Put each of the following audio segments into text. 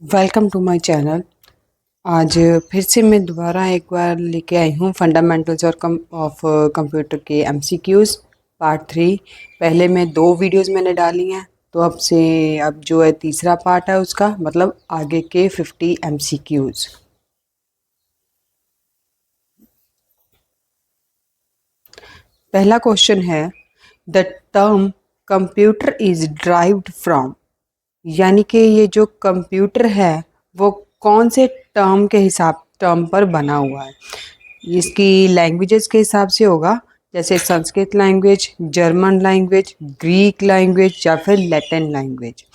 Welcome to my channel. आज फिर से मैं दोबारा एक बार लेके आई हूँ फंडामेंटल्स और ऑफ कंप्यूटर के एमसीक्यूज़ पार्ट 3। पहले मैं 2 वीडियोस मैंने डाली हैं, तो अब जो है तीसरा पार्ट है उसका, मतलब आगे के 50 एमसीक्यूज़। पहला क्वेश्चन है, the term computer is derived from, यानी कि ये जो कंप्यूटर है वो कौन से टर्म पर बना हुआ है। इसकी लैंग्वेजेस के हिसाब से होगा, जैसे Sanskrit language, German language, Greek language या फिर लैटिन लैंग्वेज।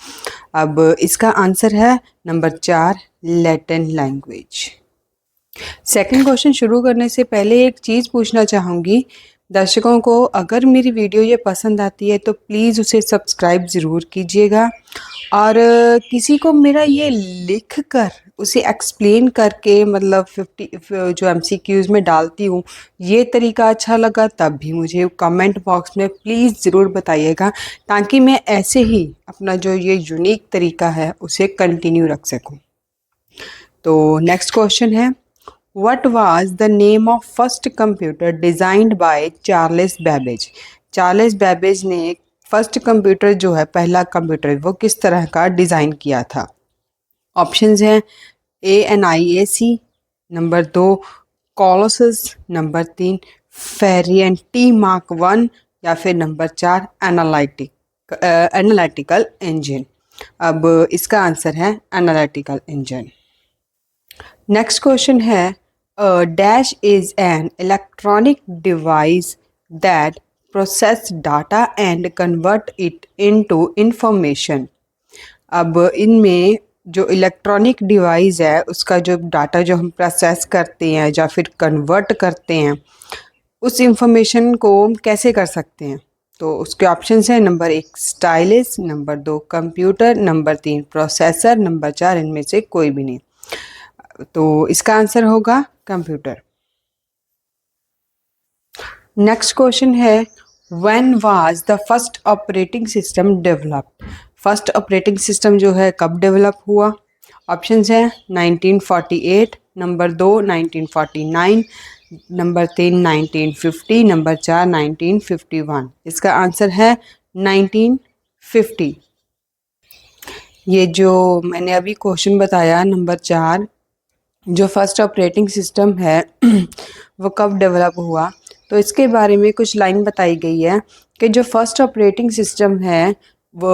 अब इसका आंसर है number 4, Latin language. Second question शुरू करने से पहले एक चीज़ पूछना चाहूँगी दर्शकों को, अगर मेरी वीडियो ये पसंद आती है तो प्लीज़ उसे सब्सक्राइब ज़रूर कीजिएगा, और किसी को मेरा ये लिख कर उसे एक्सप्लेन करके, मतलब 50 जो एमसीक्यूज़ में डालती हूँ, ये तरीका अच्छा लगा तब भी मुझे कमेंट बॉक्स में प्लीज़ ज़रूर बताइएगा, ताकि मैं ऐसे ही अपना जो ये यूनिक तरीका है उसे कंटिन्यू रख सकूँ। तो नेक्स्ट क्वेश्चन है, What was the name of first computer designed by Charles Babbage? Charles Babbage ने फर्स्ट कंप्यूटर जो है, पहला कंप्यूटर, वो किस तरह का डिज़ाइन किया था। ऑप्शंस हैं ANIAC, number 2 Colossus, number 3 Ferranti Mark 1 या फिर नंबर 4 एनालिटिकल इंजन। अब इसका आंसर है एनालिटिकल इंजन। नेक्स्ट क्वेश्चन है, dash is an electronic device that process data and convert it into information. अब इनमें जो इलेक्ट्रॉनिक डिवाइस है उसका जो डाटा जो हम प्रोसेस करते हैं या फिर कन्वर्ट करते हैं, उस इंफॉर्मेशन को हम कैसे कर सकते हैं। तो उसके ऑप्शंस हैं, number 1 stylish, number 2 computer, number 3 processor, number 4 इनमें से कोई भी नहीं। तो इसका आंसर होगा कंप्यूटर। नेक्स्ट क्वेश्चन है, when was the first operating system developed. First operating system जो है कब डेवलप हुआ। ऑप्शंस हैं 1948, नंबर 2 1949, नंबर 3 1950, नंबर 4 1951। इसका आंसर है 1950। ये जो मैंने अभी क्वेश्चन बताया नंबर 4, जो फर्स्ट ऑपरेटिंग सिस्टम है वो कब डेवलप हुआ, तो इसके बारे में कुछ लाइन बताई गई है कि जो फर्स्ट ऑपरेटिंग सिस्टम है वो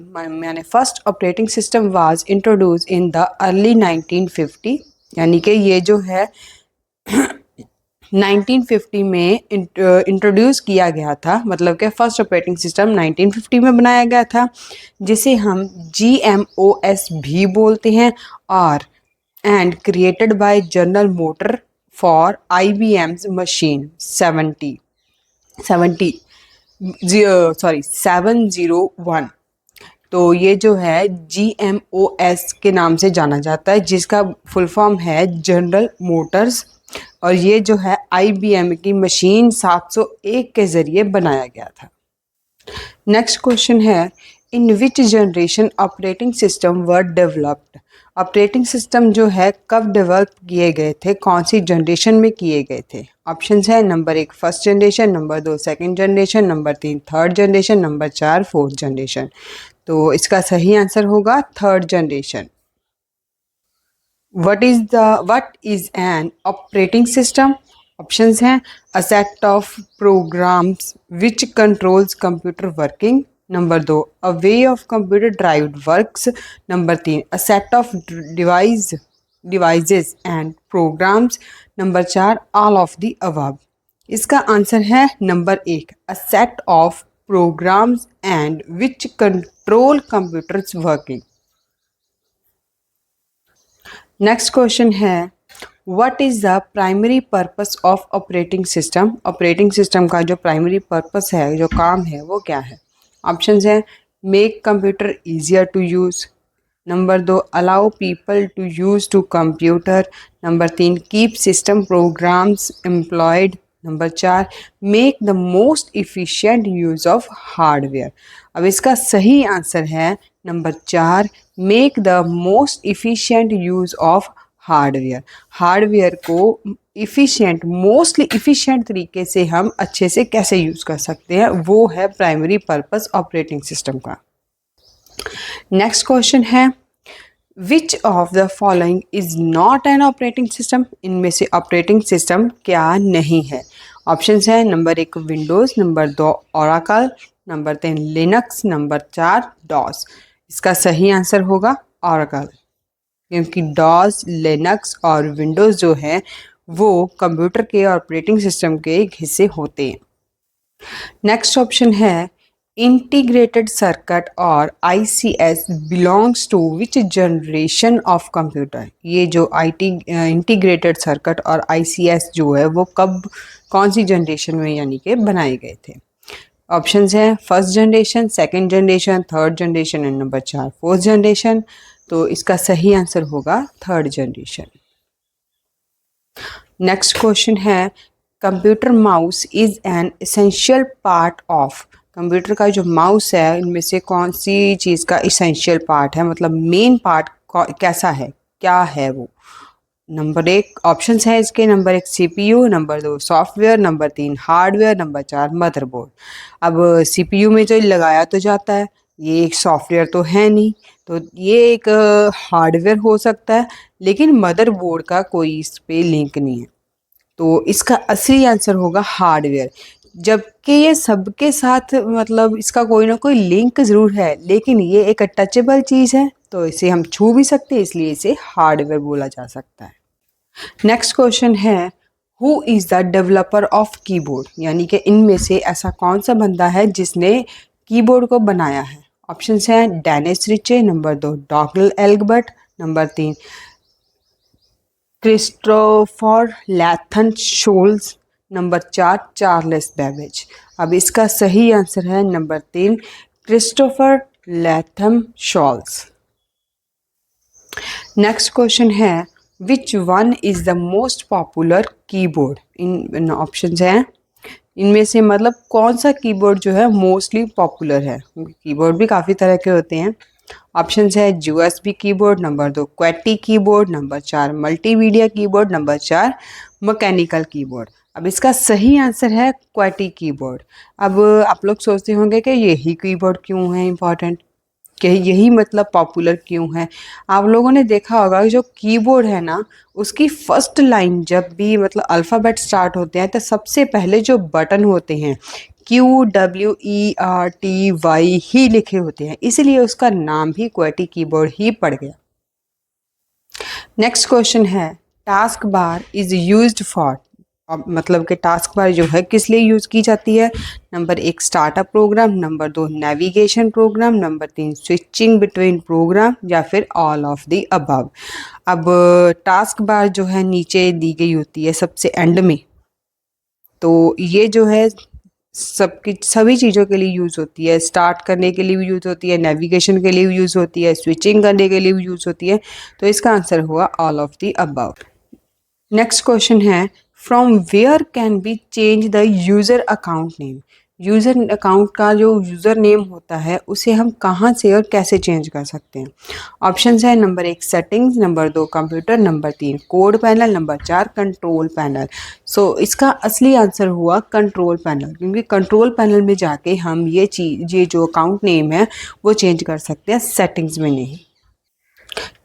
मैंने first operating system was introduce in the early 1950, यानी कि ये जो है 1950 में इंट्रोड्यूस किया गया था, मतलब कि फर्स्ट ऑपरेटिंग सिस्टम 1950 में बनाया गया था, जिसे हम GMOS भी बोलते हैं, और and created by General Motor for IBM's machine 701। तो ये जो है GMOS के नाम से जाना जाता है, जिसका फुल फॉर्म है जनरल मोटर्स, और ये जो है IBM की मशीन 701 के ज़रिए बनाया गया था। नेक्स्ट क्वेश्चन है, in which generation operating system were developed. Operating system जो है कब डेवलप किए गए थे, कौन सी जनरेशन में किए गए थे। ऑप्शंस है, number 1 first generation, number 2 second generation, number 3 third generation, number 4 fourth generation. तो इसका सही आंसर होगा third generation. What is an operating system. Options हैं, a set of programs which controls computer working, number 2 a way of computer drived works, number 3 a set of devices and programs, number 4 all of the above. इसका answer है number 1, a set of programs and which control computers working. Next question है, what is the primary purpose of operating system. Operating system का जो primary purpose है, जो काम है, वो क्या है। ऑप्शंस हैं, make computer easier to use, number 2 allow people to use to computer, number 3 keep system programs employed, number 4 make the most efficient use of hardware. अब इसका सही आंसर है number 4, make the most efficient use of hardware. Hardware को mostly efficient तरीके से हम अच्छे से कैसे यूज़ कर सकते हैं, वो है प्राइमरी पर्पस ऑपरेटिंग सिस्टम का। नेक्स्ट क्वेश्चन है which of the following is not an operating system. इनमें से ऑपरेटिंग सिस्टम क्या नहीं है। ऑप्शंस है number 1 Windows, number 2 Oracle, number 3 Linux, number 4 DOS. इसका सही आंसर होगा ओरेकल, क्योंकि डॉस, लिनक्स और विंडोज़ जो है वो कंप्यूटर के ऑपरेटिंग सिस्टम के एक हिस्से होते हैं। नेक्स्ट ऑप्शन है इंटीग्रेटेड सर्किट और ICS belongs to which generation of computer. ये जो इंटीग्रेटेड सर्किट और ICS जो है वो कौन सी जनरेशन में यानी कि बनाए गए थे। ऑप्शंस हैं first generation, second generation, third generation and number 4 fourth generation. तो इसका सही आंसर होगा थर्ड जनरेशन। नेक्स्ट क्वेश्चन है computer mouse is an essential part of. Computer का जो माउस है इनमें से कौन सी चीज़ का एसेंशियल पार्ट है, मतलब मेन पार्ट कैसा है, क्या है वो। नंबर 1 ऑप्शंस है इसके, number 1 CPU, number 2 software, number 3 hardware, number 4 motherboard. अब CPU में जो लगाया तो जाता है, ये एक सॉफ्टवेयर तो है नहीं, तो ये एक हार्डवेयर हो सकता है, लेकिन मदरबोर्ड का कोई इस पे लिंक नहीं है। तो इसका असली आंसर होगा हार्डवेयर। जबकि ये सबके साथ मतलब इसका कोई ना कोई लिंक ज़रूर है, लेकिन ये एक टचेबल चीज़ है तो इसे हम छू भी सकते हैं, इसलिए इसे हार्डवेयर बोला जा सकता है। नेक्स्ट क्वेश्चन है who is the developer of keyboard. यानी कि इनमें से ऐसा कौन सा बंदा है जिसने कीबोर्ड को बनाया है। ऑप्शंस हैं Dennis Ritchie, number 2 Douglas Engelbart, number 3 Christopher Latham Sholes, number 4 Charles Babbage. अब इसका सही आंसर है number 3 Christopher Latham Sholes. Next question है which one is the most popular keyboard. इन ऑप्शंस हैं इनमें से मतलब कौन सा कीबोर्ड जो है मोस्टली पॉपुलर है। कीबोर्ड भी काफ़ी तरह के होते हैं। ऑप्शंस है USB कीबोर्ड, नंबर 2 क्वेटी keyboard, number 4 multimedia keyboard, number 4 mechanical keyboard. अब इसका सही आंसर है क्वेटी कीबोर्ड। अब आप लोग सोचते होंगे कि यही कीबोर्ड क्यों है इम्पॉर्टेंट, कि यही मतलब पॉपुलर क्यों है। आप लोगों ने देखा होगा जो कीबोर्ड है ना, उसकी फर्स्ट लाइन जब भी मतलब अल्फ़ाबेट स्टार्ट होते हैं तो सबसे पहले जो बटन होते हैं QWERTY ही लिखे होते हैं, इसलिए उसका नाम भी क्वेटी कीबोर्ड ही पड़ गया। नेक्स्ट क्वेश्चन है task bar is used for. मतलब कि टास्क बार जो है किस लिए यूज़ की जाती है। Number 1 startup program, number 2 navigation program, number 3 switching between program, या फिर ऑल ऑफ द अबव। अब टास्क बार जो है नीचे दी गई होती है सबसे एंड में, तो ये जो है सभी चीज़ों के लिए यूज़ होती है। स्टार्ट करने के लिए भी यूज़ होती है, नेविगेशन के लिए भी यूज़ होती है, स्विचिंग करने के लिए भी यूज़ होती है। तो इसका आंसर होगा all of the above. Next question है from where can be change the user account name. User account का जो यूज़र नेम होता है उसे हम कहाँ से और कैसे चेंज कर सकते हैं। ऑप्शंस है number 1 settings, number 2 computer, number 3 code panel, number 4 control panel. So इसका असली आंसर हुआ कंट्रोल पैनल, क्योंकि कंट्रोल पैनल में जाके हम ये जो अकाउंट नेम है वो चेंज कर सकते हैं, सेटिंग्स में नहीं।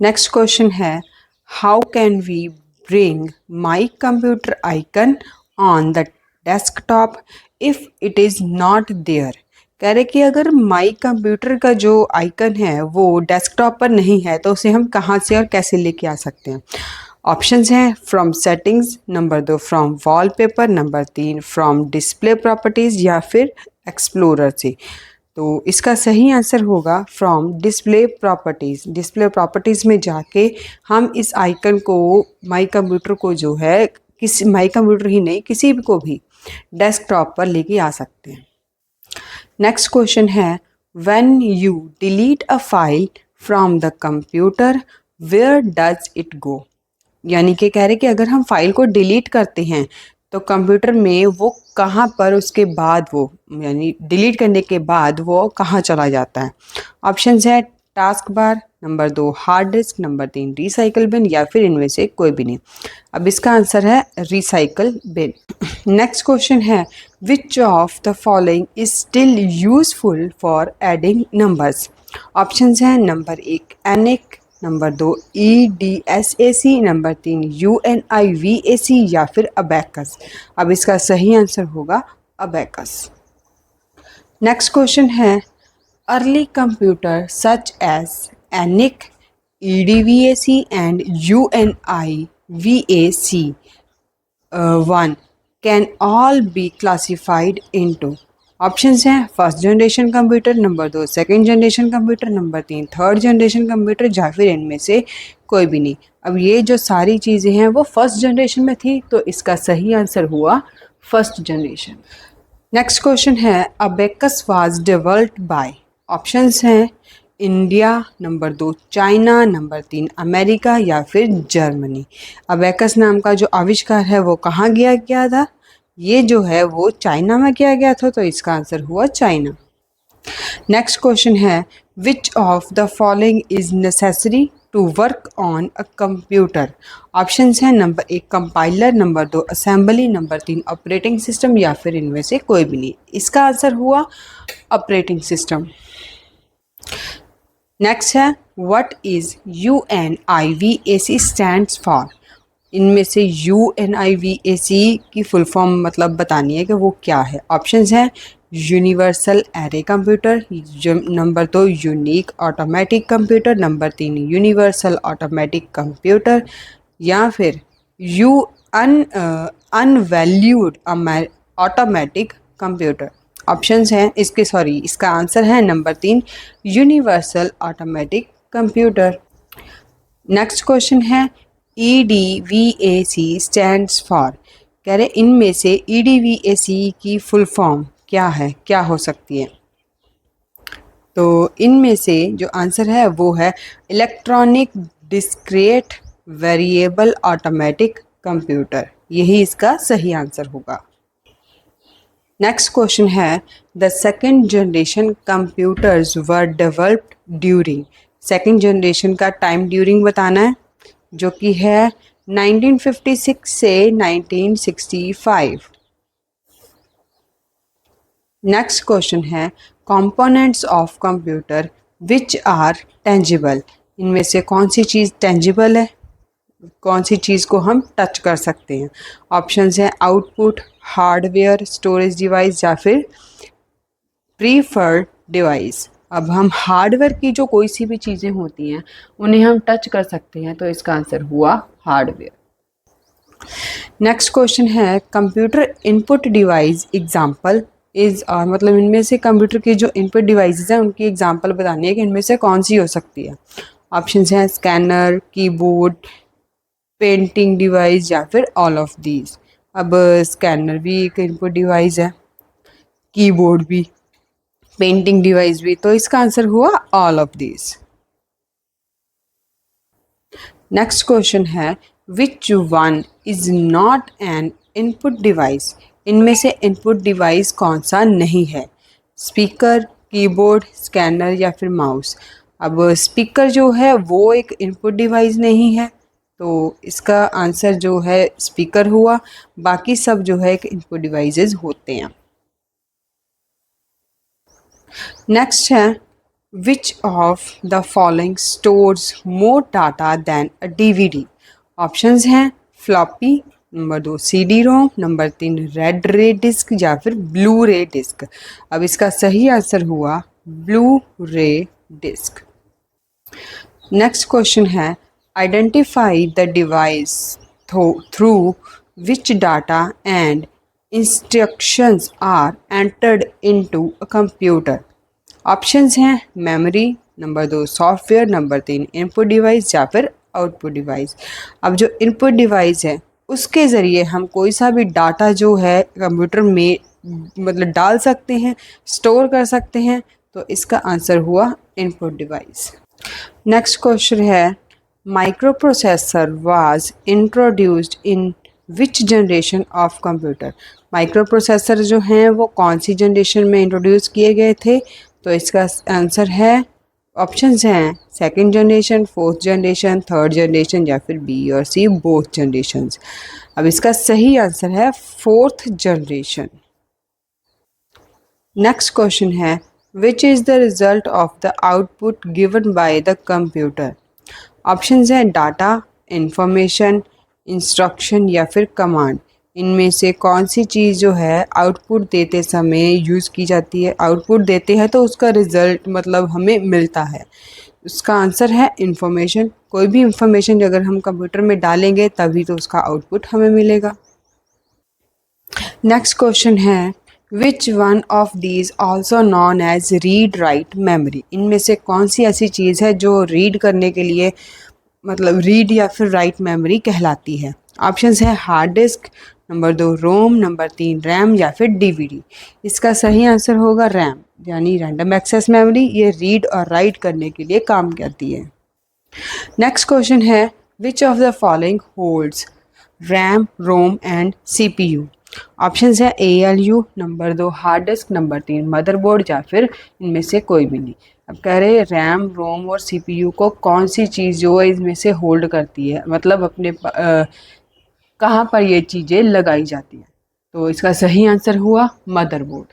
नेक्स्ट क्वेश्चन है how can we bring my computer icon on the desktop if it is not there। कह रहे कि अगर माई कंप्यूटर का जो आइकन है वो डेस्कटॉप पर नहीं है तो उसे हम कहाँ से और कैसे लेके आ सकते हैं। ऑप्शंस हैं from settings, number 2 from wallpaper, number 3 from display properties, या फिर एक्सप्लोरर से। तो इसका सही आंसर होगा from display properties. Display properties में जाके हम इस आइकन को माई कंप्यूटर को जो है किसी माई कंप्यूटर ही नहीं किसी भी को भी डेस्कटॉप पर लेके आ सकते हैं। नेक्स्ट क्वेश्चन है when you delete a file from the computer where does it go. यानी कि कह रहे कि अगर हम फाइल को डिलीट करते हैं तो कंप्यूटर में वो कहाँ पर उसके बाद वो यानी डिलीट करने के बाद वो कहाँ चला जाता है। ऑप्शंस है task bar, number 2 hard disk, number 3 recycle bin या फिर इनमें से कोई भी नहीं। अब इसका आंसर है रिसाइकल बिन। नेक्स्ट क्वेश्चन है which of the following is still useful for adding numbers. Options हैं number 1 ENIAC, number 2 EDSAC, number 3 UNIVAC या फिर अबैकस। अब इसका सही आंसर होगा अबैकस। नेक्स्ट क्वेश्चन है early computer such as ENIAC, EDVAC and UNIVAC 1 can all be classified into. Options हैं first generation computer, number 2 second generation computer, number 3 third generation computer या फिर इनमें से कोई भी नहीं। अब ये जो सारी चीज़ें हैं वो फर्स्ट जनरेशन में थी, तो इसका सही आंसर हुआ फर्स्ट जनरेशन। नेक्स्ट क्वेश्चन है abacus was developed by. Options हैं India, number 2 China, number 3 America या फिर जर्मनी। अबेकस नाम का जो आविष्कार है वो कहाँ किया गया था? ये जो है वो चाइना में किया गया था, तो इसका आंसर हुआ चाइना। नेक्स्ट क्वेश्चन है which of the following is necessary to work on a computer. Options हैं number 1 compiler, number 2 assembly, number 3 operating system या फिर इनमें से कोई भी नहीं। इसका आंसर हुआ ऑपरेटिंग सिस्टम। नेक्स्ट है what is UNIVAC stands for. इनमें से UNIVAC की फुल फॉर्म मतलब बतानी है कि वो क्या है। ऑप्शंस हैं universal array computer, number 2 unique automatic computer, number 3 universal automatic computer या फिर अनवैल्यूड ऑटोमेटिक कंप्यूटर। ऑप्शंस हैं इसका आंसर है number 3 universal automatic computer. Next question है EDVAC स्टैंड्स फॉर। कह रहे इनमें से EDVAC की फुल फॉर्म क्या है, क्या हो सकती है? तो इनमें से जो आंसर है वो है electronic discrete variable automatic computer. यही इसका सही आंसर होगा। नेक्स्ट क्वेश्चन है the second generation computers were developed during. Second generation का टाइम ड्यूरिंग बताना है जो कि है 1956 से 1965। नेक्स्ट क्वेश्चन है components of computer which are tangible. इनमें से कौन सी चीज़ टेंजिबल है, कौन सी चीज़ को हम टच कर सकते हैं? ऑप्शंस हैं आउटपुट, हार्डवेयर, स्टोरेज डिवाइस या फिर प्रीफर्ड डिवाइस। अब हम हार्डवेयर की जो कोई सी भी चीज़ें होती हैं उन्हें हम टच कर सकते हैं, तो इसका आंसर हुआ हार्डवेयर। नेक्स्ट क्वेश्चन है computer input device example is और मतलब इनमें से कंप्यूटर की जो इनपुट डिवाइसेस हैं उनकी एग्जाम्पल बतानी है कि इनमें से कौन सी हो सकती है। ऑप्शंस हैं स्कैनर, कीबोर्ड, पेंटिंग डिवाइस या फिर ऑल ऑफ दीज। अब स्कैनर भी एक इनपुट डिवाइस है, कीबोर्ड भी, पेंटिंग डिवाइस भी, तो इसका आंसर हुआ all of these. Next question है which one is not an input device. इनमें से इनपुट डिवाइस कौन सा नहीं है? स्पीकर, कीबोर्ड, स्कैनर या फिर माउस। अब स्पीकर जो है वो एक इनपुट डिवाइस नहीं है, तो इसका आंसर जो है स्पीकर हुआ। बाकी सब जो है एक इनपुट डिवाइसेस होते हैं। नेक्स्ट है which of the following stores more data than a DVD। ऑप्शंस हैं floppy, number 2 CD-ROM, number 3 red ray disc या फिर ब्लू रे डिस्क। अब इसका सही आंसर हुआ Blu ray disc. Next question है identify the device through which data and instructions are entered into a computer. Options हैं memory, number 2 software, number 3 input device या फिर आउटपुट डिवाइस। अब जो इनपुट डिवाइस है उसके ज़रिए हम कोई सा भी डाटा जो है कंप्यूटर में मतलब डाल सकते हैं, स्टोर कर सकते हैं, तो इसका आंसर हुआ इनपुट डिवाइस। नेक्स्ट क्वेश्चन है micro processor was introduced in which generation of computer. Micro processor जो हैं वो कौन सी जनरेशन में इंट्रोड्यूस किए गए थे? तो इसका आंसर है ऑप्शंस हैं second generation, fourth generation, third generation या फिर बी और सी बोथ जनरेशन्स। अब इसका सही आंसर है फोर्थ जनरेशन। नेक्स्ट क्वेश्चन है which is the result of the output given by the computer. Options हैं डाटा, इंफॉर्मेशन, इंस्ट्रक्शन या फिर कमांड। इनमें से कौन सी चीज़ जो है आउटपुट देते समय यूज़ की जाती है, आउटपुट देते हैं तो उसका रिजल्ट मतलब हमें मिलता है। उसका आंसर है इंफॉर्मेशन। कोई भी इंफॉर्मेशन अगर हम कंप्यूटर में डालेंगे तभी तो उसका आउटपुट हमें मिलेगा। नेक्स्ट क्वेश्चन है which one of these also known as read write memory. इनमें से कौन सी ऐसी चीज़ है जो रीड करने के लिए मतलब रीड या फिर राइट मेमोरी कहलाती है। ऑप्शंस है hard disk, number 2 ROM, number 3 RAM या फिर डीवीडी। इसका सही आंसर होगा रैम यानी रैंडम एक्सेस मेमोरी। ये रीड और राइट करने के लिए काम करती है। नेक्स्ट क्वेश्चन है which of the following holds RAM, ROM and CPU. Options है ALU, number 2 hard disk, number 3 motherboard या फिर इनमें से कोई भी नहीं। अब कह रहे हैं रैम, रोम और सीपीयू को कौन सी चीज़ जो है इसमें से होल्ड करती है, मतलब अपने कहाँ पर ये चीज़ें लगाई जाती हैं। तो इसका सही आंसर हुआ मदरबोर्ड।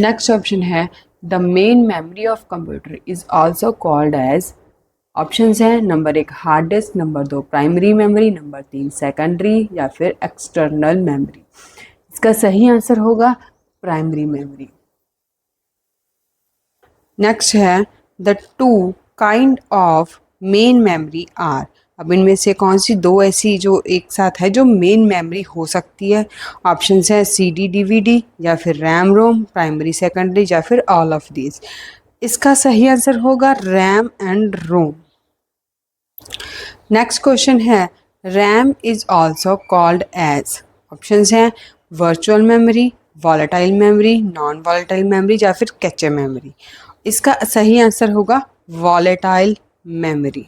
नेक्स्ट ऑप्शन है the main memory of computer is also called as. Options हैं number 1 hard disk, number 2 primary memory, number 3 secondary या फिर एक्सटर्नल मेमोरी। इसका सही आंसर होगा प्राइमरी मेमोरी। नेक्स्ट है the two kind of main memory are. अब इनमें से कौन सी दो ऐसी जो एक साथ है जो मेन मेमोरी हो सकती है। ऑप्शंस है CD DVD या फिर रैम रोम, प्राइमरी सेकेंडरी या फिर ऑल ऑफ दीज। इसका सही आंसर होगा RAM and ROM. Next question है RAM is also called as. Options हैं virtual memory, volatile memory, non volatile memory या फिर कैचे मेमोरी। इसका सही आंसर होगा वॉलेटाइल मेमोरी।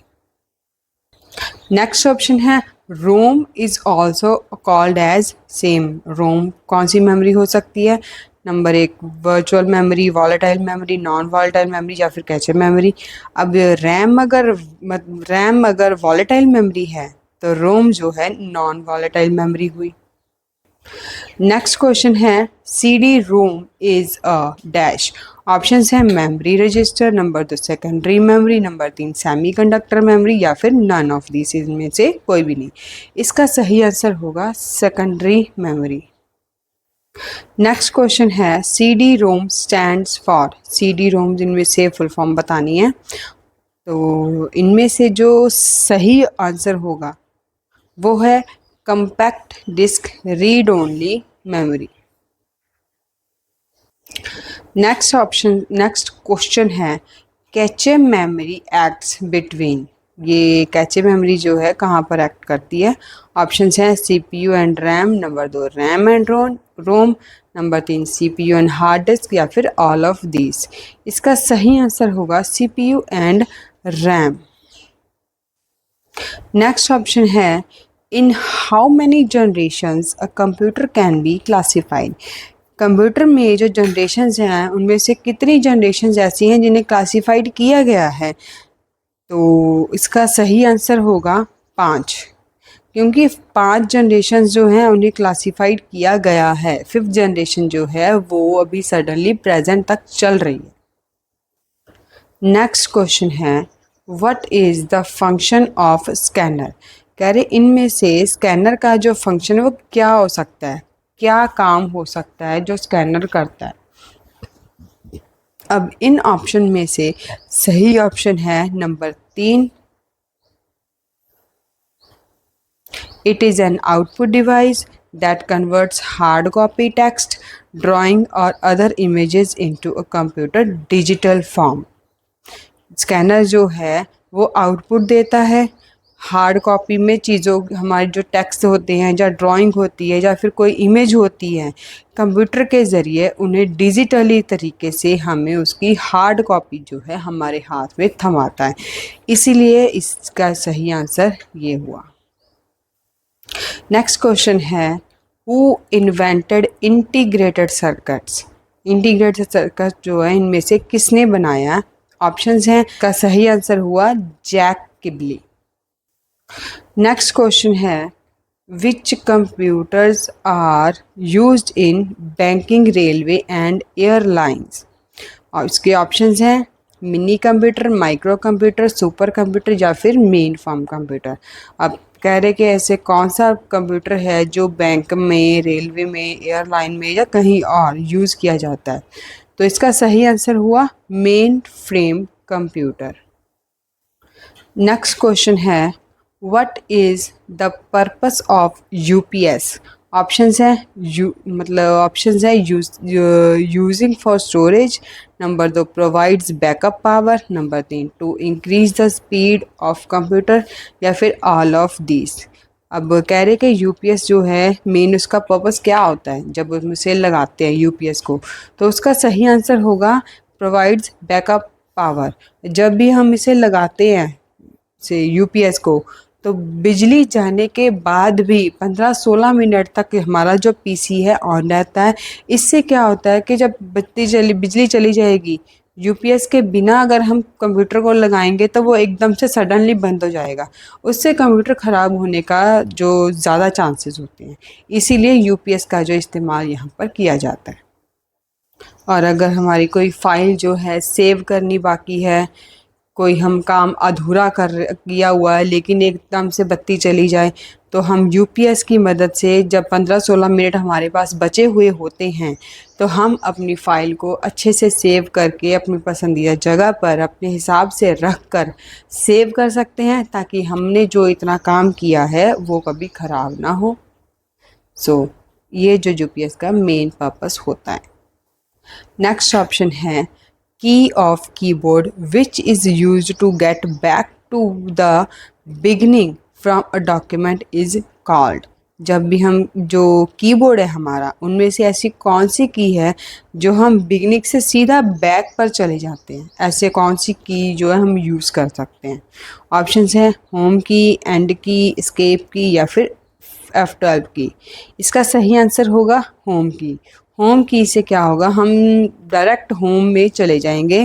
नेक्स्ट ऑप्शन है ROM is also called as. Same ROM कौन सी मेमोरी हो सकती है। Number 1 virtual memory, volatile memory, non volatile memory या फिर कैचे मेमोरी। अब रैम अगर वॉलेटाइल मेमोरी है तो रोम जो है नॉन वॉलेटाइल मेमोरी हुई। नेक्स्ट क्वेश्चन है CD ROM is a dash. Options हैं memory register, number 2 secondary memory, number 3 semiconductor memory या फिर नन ऑफ दिस इनमें से कोई भी नहीं। इसका सही आंसर होगा सेकेंडरी मेमोरी। नेक्स्ट क्वेश्चन है CD Rome stands for. CD रोम इनमें से फुल फॉर्म बतानी है, तो इनमें से जो सही आंसर होगा वो है compact disk read only memory. Next question है कैचे मेमोरी एक्ट्स बिटवीन। ये कैचे मेमोरी जो है कहाँ पर एक्ट करती है। ऑप्शंस हैं CPU and RAM, number 2 RAM and ROM, number 3 CPU and hard disk या फिर ऑल ऑफ दीज। इसका सही आंसर होगा CPU and RAM. Next option है in how many generations a computer can be classified. Computer में जो generations हैं उनमें से कितनी जनरेशन्स ऐसी हैं जिन्हें क्लासिफाइड किया गया है। तो इसका सही आंसर होगा 5, क्योंकि 5 जनरेशन्स जो हैं उन्हें क्लासिफाइड किया गया है। 5th जनरेशन जो है वो अभी सडनली प्रेजेंट तक चल रही है। नेक्स्ट क्वेश्चन है what is the function of scanner. कह रहे इनमें से स्कैनर का जो फंक्शन है वो क्या हो सकता है, क्या काम हो सकता है जो स्कैनर करता है। अब इन ऑप्शन में से सही ऑप्शन है number 3 it is an output device that converts hard copy text, drawing और other images into a computer digital form. Scanner जो है वो आउटपुट देता है हार्ड कॉपी में चीज़ों, हमारे जो टेक्स्ट होते हैं या ड्राइंग होती है या फिर कोई इमेज होती है, कंप्यूटर के ज़रिए उन्हें डिजिटली तरीके से हमें उसकी हार्ड कॉपी जो है हमारे हाथ में थमाता है। इसीलिए इसका सही आंसर ये हुआ। नेक्स्ट क्वेश्चन है who invented integrated circuits. Integrated circus जो है इनमें से किसने बनाया? ऑप्शंस हैं, का सही आंसर हुआ जैक किबली। नेक्स्ट क्वेश्चन है, which computers are used in banking, railway and airlines? और इसके ऑप्शंस हैं mini computer, micro computer, super computer या फिर मेन फॉर्म कंप्यूटर। अब कह रहे कि ऐसे कौन सा कंप्यूटर है जो बैंक में, रेलवे में, एयरलाइन में या कहीं और यूज़ किया जाता है? तो इसका सही आंसर हुआ mainframe computer. Next question है, what is the purpose of UPS? Options हैं ऑप्शंस है using for storage, number 2 provides backup power, number 3 to increase the speed of computer या फिर ऑल ऑफ दिस। अब कह रहे कि यूपीएस जो है मेन उसका पर्पस क्या होता है जब उसमें सेल लगाते हैं यूपीएस को? तो उसका सही आंसर होगा प्रोवाइड्स बैकअप पावर। जब भी हम इसे लगाते हैं से यूपीएस को, तो बिजली जाने के बाद भी 15-16 मिनट तक हमारा जो पीसी है ऑन रहता है। इससे क्या होता है कि जब बिजली चली जाएगी, यूपीएस के बिना अगर हम कंप्यूटर को लगाएंगे तो वो एकदम से सडनली बंद हो जाएगा। उससे कंप्यूटर ख़राब होने का जो ज़्यादा चांसेस होते हैं, इसीलिए यूपीएस का जो इस्तेमाल यहाँ पर किया जाता है। और अगर हमारी कोई फ़ाइल जो है सेव करनी बाकी है, कोई हम काम अधूरा किया हुआ है लेकिन एकदम से बत्ती चली जाए, तो हम यूपीएस की मदद से जब 15-16 मिनट हमारे पास बचे हुए होते हैं तो हम अपनी फ़ाइल को अच्छे से सेव करके अपनी पसंदीदा जगह पर अपने हिसाब से रख कर सेव कर सकते हैं, ताकि हमने जो इतना काम किया है वो कभी ख़राब ना हो। ये जो यूपीएस का मेन पर्पस होता है। नेक्स्ट ऑप्शन है, key of keyboard which is used to get back to the beginning from a document is called। जब भी हम जो कीबोर्ड है हमारा, उनमें से ऐसी कौन सी की है जो हम बिगनिंग से सीधा बैक पर चले जाते हैं? ऐसे कौन सी की जो है हम यूज़ कर सकते हैं? ऑप्शंस हैं होम की, एंड की, एस्केप की या फिर F12 की। इसका सही आंसर होगा होम की। होम की से क्या होगा, हम डायरेक्ट होम में चले जाएंगे।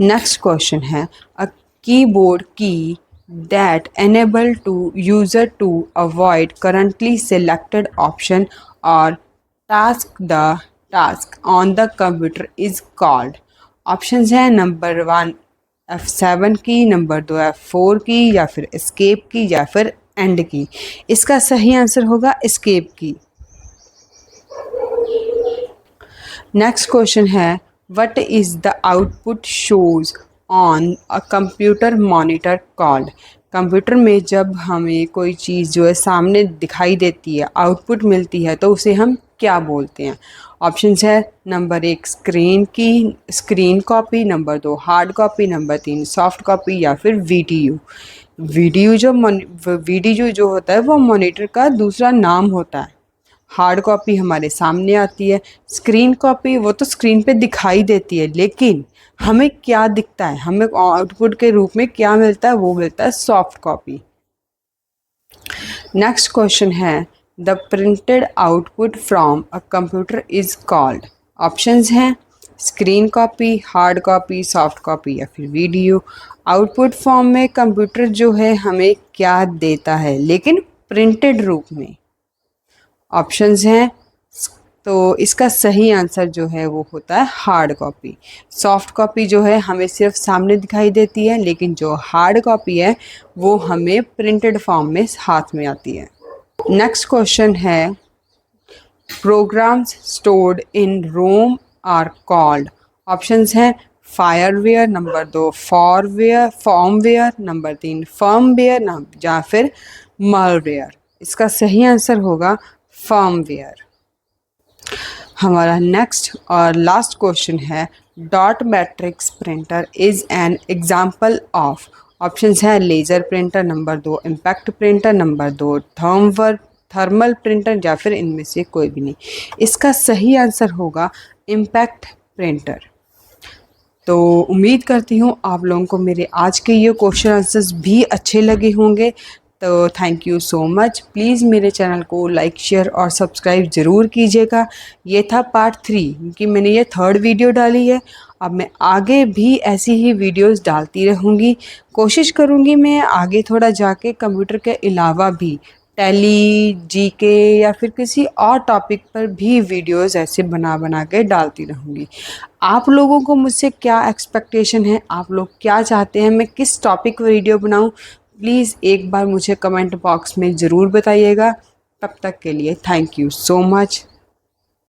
नेक्स्ट क्वेश्चन है, a keyboard key that enable to user to avoid currently selected option और task on the computer is called. Options हैं नंबर 1 F7 की, नंबर 2 F4 की या फिर एस्केप की या फिर एंड की। इसका सही आंसर होगा एस्केप की। नेक्स्ट क्वेश्चन है, what is the output shows on a computer monitor called? Computer में जब हमें कोई चीज़ जो है सामने दिखाई देती है, आउटपुट मिलती है, तो उसे हम क्या बोलते हैं? ऑप्शंस है number 1 screen copy, number 2 hard copy, number 3 soft copy या फिर वीडीयू। वीडीयू जो होता है वो मॉनिटर का दूसरा नाम होता है। हार्ड कॉपी हमारे सामने आती है। स्क्रीन कॉपी वो तो स्क्रीन पे दिखाई देती है, लेकिन हमें क्या दिखता है, हमें आउटपुट के रूप में क्या मिलता है, वो मिलता है सॉफ्ट कॉपी। नेक्स्ट क्वेश्चन है, the printed output from a computer is called. Options हैं screen copy, hard copy, soft copy या फिर वीडियो। आउटपुट फॉर्म में कंप्यूटर जो है हमें क्या देता है, लेकिन प्रिंटेड रूप में? ऑप्शंस हैं, तो इसका सही आंसर जो है वो होता है हार्ड कॉपी। सॉफ्ट कॉपी जो है हमें सिर्फ सामने दिखाई देती है, लेकिन जो हार्ड कॉपी है वो हमें प्रिंटेड फॉर्म में हाथ में आती है। नेक्स्ट क्वेश्चन है, programs stored in ROM are called. Options हैं fireware, number 2 formware, number 3 firmware या फिर मालवेयर। इसका सही आंसर होगा फर्मवेयर। हमारा नेक्स्ट और लास्ट क्वेश्चन है, dot matrix printer is an example of. Options हैं laser printer, number 2 impact printer, number 2 thermal printer या फिर इनमें से कोई भी नहीं। इसका सही आंसर होगा इम्पैक्ट प्रिंटर। तो उम्मीद करती हूँ आप लोगों को मेरे आज के ये क्वेश्चन आंसर्स भी अच्छे लगे होंगे। तो thank you so much. Please मेरे चैनल को लाइक शेयर और सब्सक्राइब ज़रूर कीजिएगा। ये था पार्ट 3, क्योंकि मैंने ये 3rd वीडियो डाली है। अब मैं आगे भी ऐसी ही वीडियोस डालती रहूँगी। कोशिश करूँगी मैं आगे थोड़ा जाके कंप्यूटर के अलावा भी टैली, जीके या फिर किसी और टॉपिक पर भी वीडियोस ऐसे बना के डालती रहूँगी। आप लोगों को मुझसे क्या एक्सपेक्टेशन है, आप लोग क्या चाहते हैं मैं किस टॉपिक पर वीडियो बनाऊँ, प्लीज़ एक बार मुझे कमेंट बॉक्स में ज़रूर बताइएगा। तब तक के लिए थैंक यू सो मच।